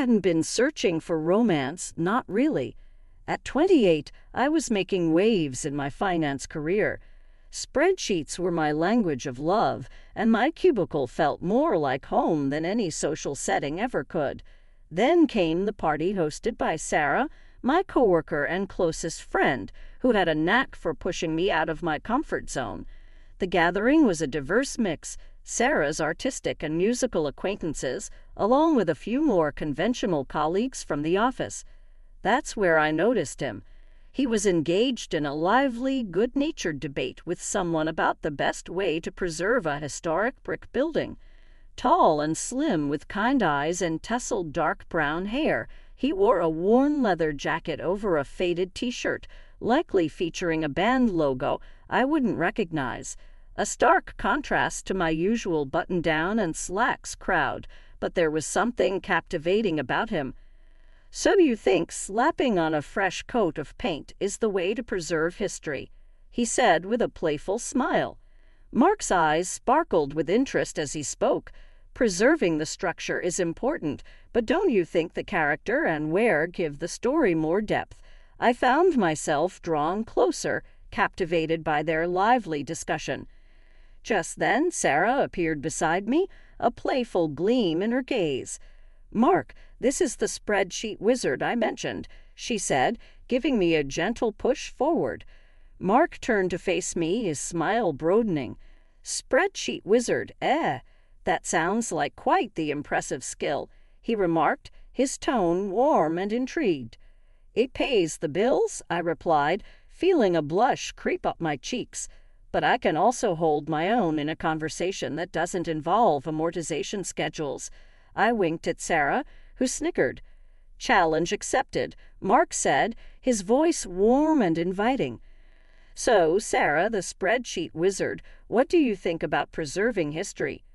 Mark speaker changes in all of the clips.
Speaker 1: hadn't been searching for romance, not really. At 28, I was making waves in my finance career. Spreadsheets were my language of love, and my cubicle felt more like home than any social setting ever could. Then came the party hosted by Sarah, my coworker and closest friend, who had a knack for pushing me out of my comfort zone. The gathering was a diverse mix: Sarah's artistic and musical acquaintances, along with a few more conventional colleagues from the office. That's where I noticed him. He was engaged in a lively, good-natured debate with someone about the best way to preserve a historic brick building. Tall and slim, with kind eyes and tousled dark brown hair, he wore a worn leather jacket over a faded t-shirt, likely featuring a band logo I wouldn't recognize. A stark contrast to my usual button-down and slacks crowd, but there was something captivating about him. "So you think slapping on a fresh coat of paint is the way to preserve history?" he said with a playful smile. Mark's eyes sparkled with interest as he spoke. "Preserving the structure is important, but don't you think the character and wear give the story more depth?" I found myself drawn closer, captivated by their lively discussion. Just then Sarah appeared beside me, a playful gleam in her gaze. "Mark, this is the spreadsheet wizard I mentioned," she said, giving me a gentle push forward. Mark turned to face me, his smile broadening. "Spreadsheet wizard, that sounds like quite the impressive skill," he remarked, his tone warm and intrigued. "It pays the bills," I replied, feeling a blush creep up my cheeks. "But I can also hold my own in a conversation that doesn't involve amortization schedules." I winked at Sarah, who snickered. "Challenge accepted," Mark said, his voice warm and inviting. "So, Sarah, the spreadsheet wizard, what do you think about preserving history?"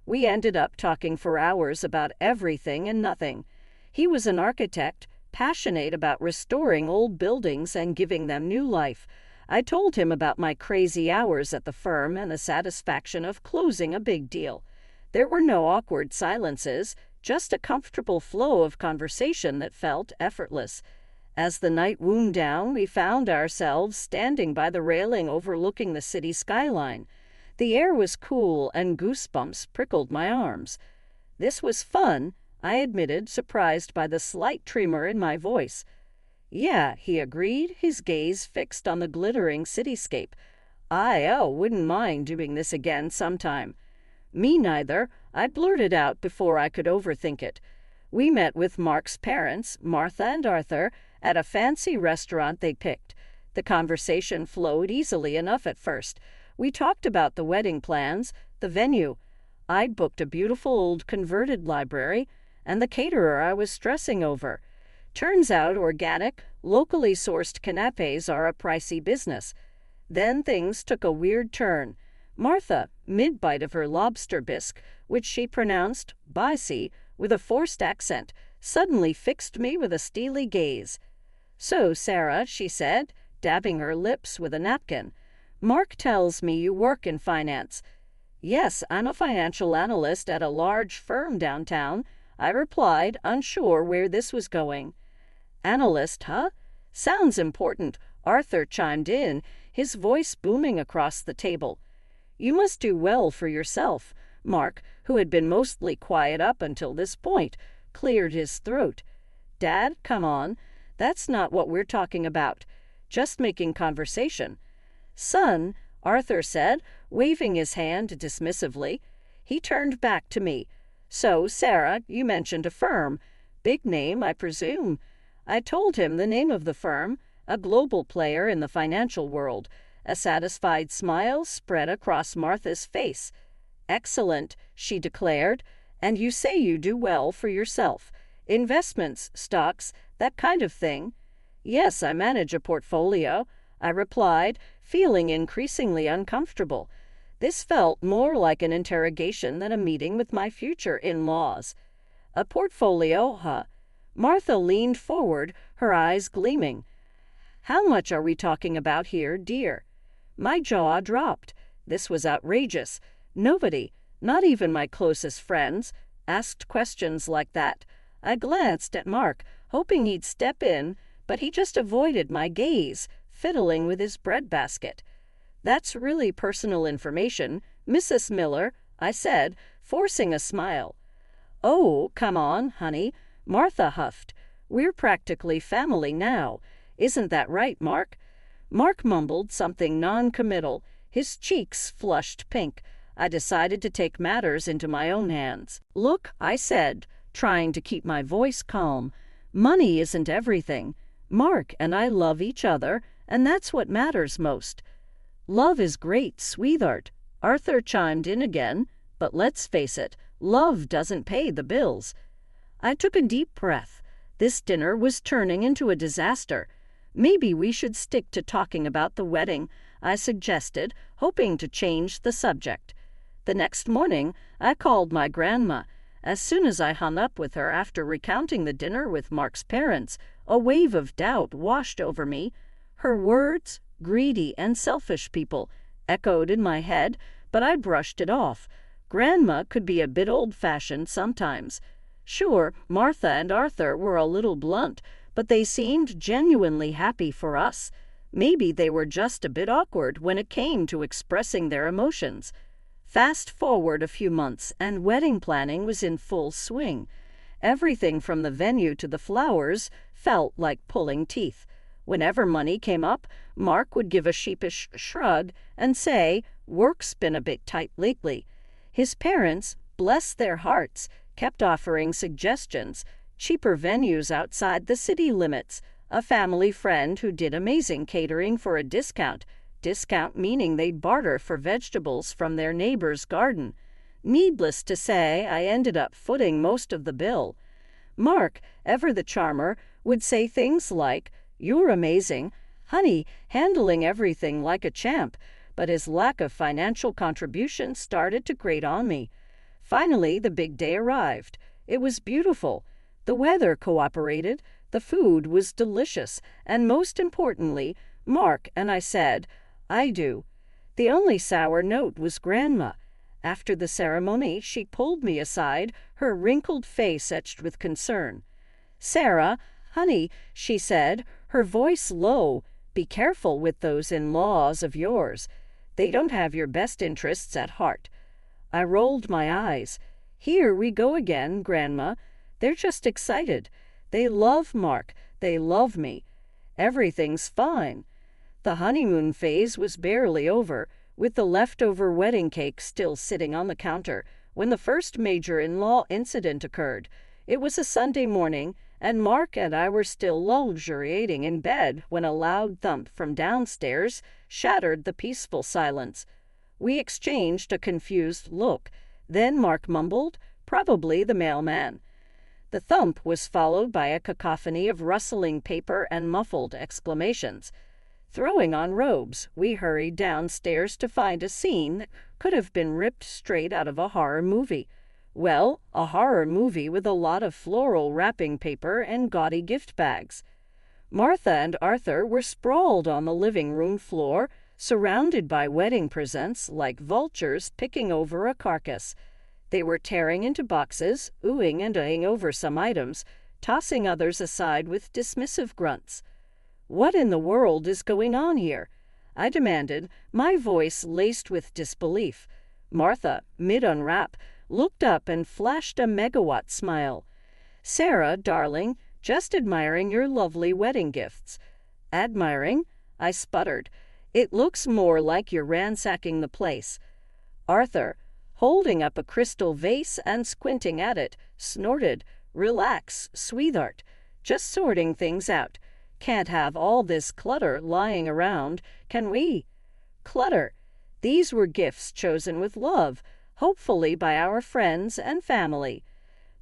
Speaker 1: We ended up talking for hours about everything and nothing. He was an architect, passionate about restoring old buildings and giving them new life. I told him about my crazy hours at the firm and the satisfaction of closing a big deal. There were no awkward silences, just a comfortable flow of conversation that felt effortless. As the night wound down, we found ourselves standing by the railing overlooking the city skyline. The air was cool and goosebumps prickled my arms. This was fun, I admitted, surprised by the slight tremor in my voice. "Yeah," he agreed, his gaze fixed on the glittering cityscape. "I wouldn't mind doing this again sometime." "Me neither," I blurted out before I could overthink it. We met with Mark's parents, Martha and Arthur, at a fancy restaurant they picked. The conversation flowed easily enough at first. We talked about the wedding plans, the venue. I'd booked a beautiful old converted library, and the caterer I was stressing over. Turns out organic, locally sourced canapes are a pricey business. Then things took a weird turn. Martha, mid-bite of her lobster bisque, which she pronounced "bicey" with a forced accent, suddenly fixed me with a steely gaze. "So, Sarah," she said, dabbing her lips with a napkin, "Mark tells me you work in finance." "Yes, I'm a financial analyst at a large firm downtown," I replied, unsure where this was going. "Analyst, huh? Sounds important," Arthur chimed in, his voice booming across the table. "You must do well for yourself." Mark, who had been mostly quiet up until this point, cleared his throat. "Dad, come on. That's not what we're talking about. Just making conversation." "Son," Arthur said, waving his hand dismissively. He turned back to me. "So, Sarah, you mentioned a firm. Big name, I presume." I told him the name of the firm, a global player in the financial world. A satisfied smile spread across Martha's face. "Excellent," she declared. "And you say you do well for yourself. Investments, stocks, that kind of thing?" "Yes, I manage a portfolio," I replied, feeling increasingly uncomfortable. This felt more like an interrogation than a meeting with my future in-laws. "A portfolio, huh?" Martha leaned forward, her eyes gleaming. "How much are we talking about here, dear?" My jaw dropped. This was outrageous. Nobody, not even my closest friends, asked questions like that. I glanced at Mark, hoping he'd step in, but he just avoided my gaze, fiddling with his breadbasket. "That's really personal information, Mrs. Miller," I said, forcing a smile. "Oh, come on, honey," Martha huffed. "We're practically family now. Isn't that right, Mark?" Mark mumbled something non-committal, his cheeks flushed pink. I decided to take matters into my own hands. "Look," I said, trying to keep my voice calm, "money isn't everything. Mark and I love each other, and that's what matters most." "Love is great, sweetheart," Arthur chimed in again, "but let's face it, love doesn't pay the bills." I took a deep breath. This dinner was turning into a disaster. "Maybe we should stick to talking about the wedding," I suggested, hoping to change the subject. The next morning, I called my grandma. As soon as I hung up with her after recounting the dinner with Mark's parents, a wave of doubt washed over me. Her words, "greedy and selfish people," echoed in my head, but I brushed it off. Grandma could be a bit old-fashioned sometimes. Sure, Martha and Arthur were a little blunt, but they seemed genuinely happy for us. Maybe they were just a bit awkward when it came to expressing their emotions. Fast forward a few months, and wedding planning was in full swing. Everything from the venue to the flowers felt like pulling teeth. Whenever money came up, Mark would give a sheepish shrug and say, "Work's been a bit tight lately." His parents, bless their hearts, kept offering suggestions, cheaper venues outside the city limits, a family friend who did amazing catering for a discount meaning they'd barter for vegetables from their neighbor's garden. Needless to say, I ended up footing most of the bill. Mark, ever the charmer, would say things like, "You're amazing, honey, handling everything like a champ," but his lack of financial contribution started to grate on me. Finally, the big day arrived. It was beautiful. The weather cooperated, the food was delicious, and most importantly, Mark and I said, "I do." The only sour note was Grandma. After the ceremony, she pulled me aside, her wrinkled face etched with concern. "Sarah, honey," she said, her voice low, "be careful with those in-laws of yours. They don't have your best interests at heart." I rolled my eyes. "Here we go again, Grandma. They're just excited. They love Mark. They love me. Everything's fine." The honeymoon phase was barely over, with the leftover wedding cake still sitting on the counter, when the first major in-law incident occurred. It was a Sunday morning, and Mark and I were still luxuriating in bed when a loud thump from downstairs shattered the peaceful silence. We exchanged a confused look. Then Mark mumbled, "Probably the mailman." The thump was followed by a cacophony of rustling paper and muffled exclamations. Throwing on robes, we hurried downstairs to find a scene that could have been ripped straight out of a horror movie. Well, a horror movie with a lot of floral wrapping paper and gaudy gift bags. Martha and Arthur were sprawled on the living room floor, surrounded by wedding presents like vultures picking over a carcass. They were tearing into boxes, oohing and ahhing over some items, tossing others aside with dismissive grunts. "What in the world is going on here?" I demanded, my voice laced with disbelief. Martha, mid-unwrap, looked up and flashed a megawatt smile. "Sarah, darling, just admiring your lovely wedding gifts." "Admiring?" I sputtered. "It looks more like you're ransacking the place." Arthur, holding up a crystal vase and squinting at it, snorted, "Relax, sweetheart. Just sorting things out. Can't have all this clutter lying around, can we?" Clutter. These were gifts chosen with love, hopefully by our friends and family.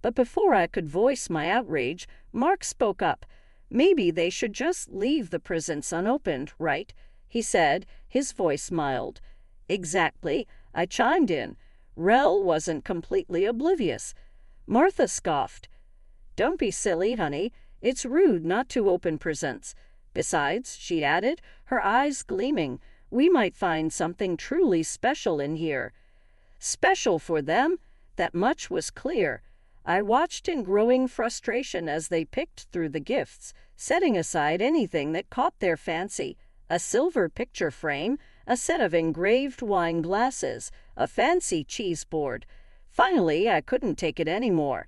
Speaker 1: But before I could voice my outrage, Mark spoke up. "Maybe they should just leave the presents unopened, right?" he said, his voice mild. "Exactly," I chimed in. Rel wasn't completely oblivious. Martha scoffed. "Don't be silly, honey. It's rude not to open presents. Besides," she added, her eyes gleaming, "we might find something truly special in here." Special for them? That much was clear. I watched in growing frustration as they picked through the gifts, setting aside anything that caught their fancy: a silver picture frame, a set of engraved wine glasses, a fancy cheese board. Finally, I couldn't take it anymore.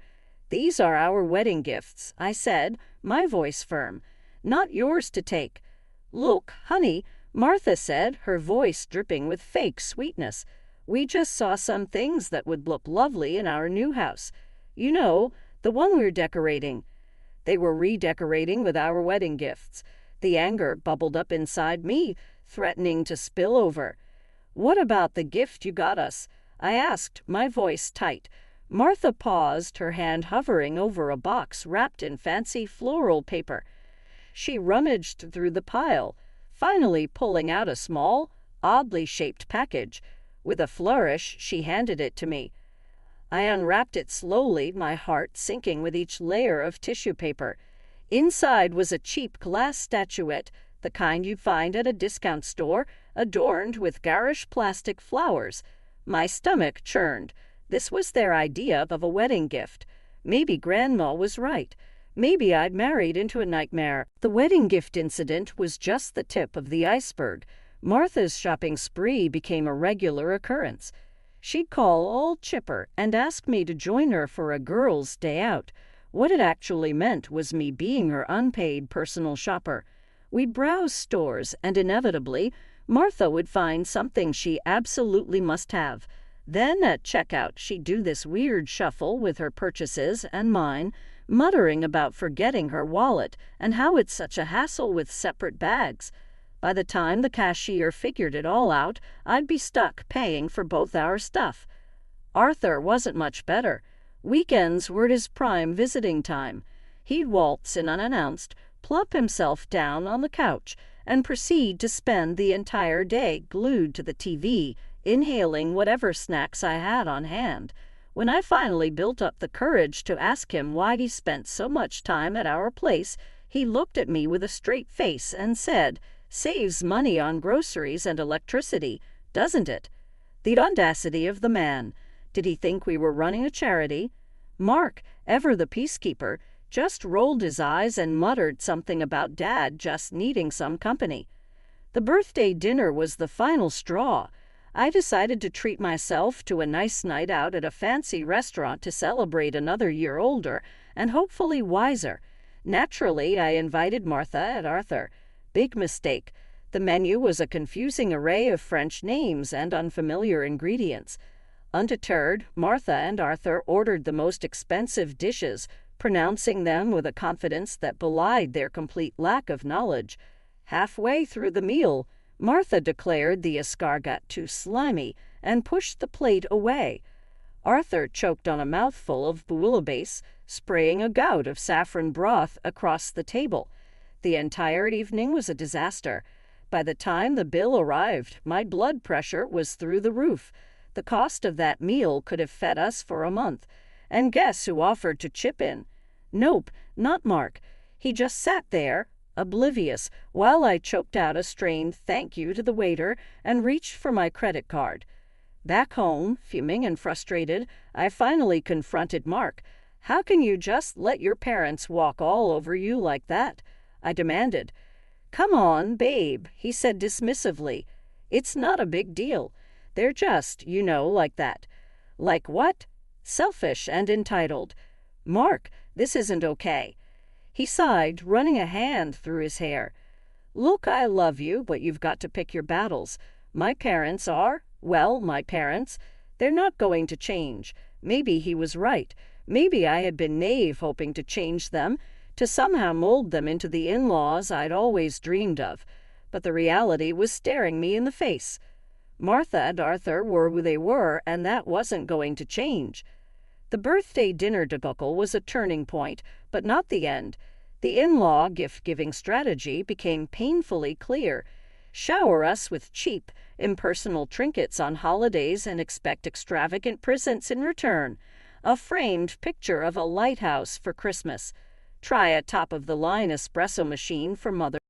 Speaker 1: "These are our wedding gifts," I said, my voice firm. "Not yours to take." "Look, honey," Martha said, her voice dripping with fake sweetness. "We just saw some things that would look lovely in our new house. You know, the one we're decorating." They were redecorating with our wedding gifts. The anger bubbled up inside me, threatening to spill over. "What about the gift you got us?" I asked, my voice tight. Martha paused, her hand hovering over a box wrapped in fancy floral paper. She rummaged through the pile, finally pulling out a small, oddly shaped package. With a flourish, she handed it to me. I unwrapped it slowly, my heart sinking with each layer of tissue paper. Inside was a cheap glass statuette, the kind you'd find at a discount store, adorned with garish plastic flowers. My stomach churned. This was their idea of a wedding gift. Maybe Grandma was right. Maybe I'd married into a nightmare. The wedding gift incident was just the tip of the iceberg. Martha's shopping spree became a regular occurrence. She'd call all chipper and ask me to join her for a girls' day out. What it actually meant was me being her unpaid personal shopper. We'd browse stores, and inevitably, Martha would find something she absolutely must have. Then at checkout, she'd do this weird shuffle with her purchases and mine, muttering about forgetting her wallet and how it's such a hassle with separate bags. By the time the cashier figured it all out, I'd be stuck paying for both our stuff. Arthur wasn't much better. Weekends were his prime visiting time. He'd waltz in unannounced, plop himself down on the couch, and proceed to spend the entire day glued to the TV, inhaling whatever snacks I had on hand. When I finally built up the courage to ask him why he spent so much time at our place, he looked at me with a straight face and said, "Saves money on groceries and electricity, doesn't it?" The audacity of the man. Did he think we were running a charity? Mark, ever the peacekeeper, just rolled his eyes and muttered something about Dad just needing some company. The birthday dinner was the final straw. I decided to treat myself to a nice night out at a fancy restaurant to celebrate another year older and hopefully wiser. Naturally, I invited Martha and Arthur. Big mistake. The menu was a confusing array of French names and unfamiliar ingredients. Undeterred, Martha and Arthur ordered the most expensive dishes, pronouncing them with a confidence that belied their complete lack of knowledge. Halfway through the meal, Martha declared the escargot too slimy and pushed the plate away. Arthur choked on a mouthful of bouillabaisse, spraying a gout of saffron broth across the table. The entire evening was a disaster. By the time the bill arrived, my blood pressure was through the roof. The cost of that meal could have fed us for a month. And guess who offered to chip in? Nope, not Mark. He just sat there, oblivious, while I choked out a strained thank you to the waiter and reached for my credit card. Back home, fuming and frustrated, I finally confronted Mark. "How can you just let your parents walk all over you like that?" I demanded. "Come on, babe," he said dismissively. "It's not a big deal. They're just, like that." "Like what?" "Selfish and entitled." "Mark, this isn't okay." He sighed, running a hand through his hair. "Look, I love you, but you've got to pick your battles. My parents are, well, my parents. They're not going to change." Maybe he was right. Maybe I had been naive hoping to change them, to somehow mold them into the in-laws I'd always dreamed of. But the reality was staring me in the face. Martha and Arthur were who they were, and that wasn't going to change. The birthday dinner debacle was a turning point, but not the end. The in-law gift-giving strategy became painfully clear. Shower us with cheap, impersonal trinkets on holidays and expect extravagant presents in return. A framed picture of a lighthouse for Christmas. Try a top-of-the-line espresso machine for Mother's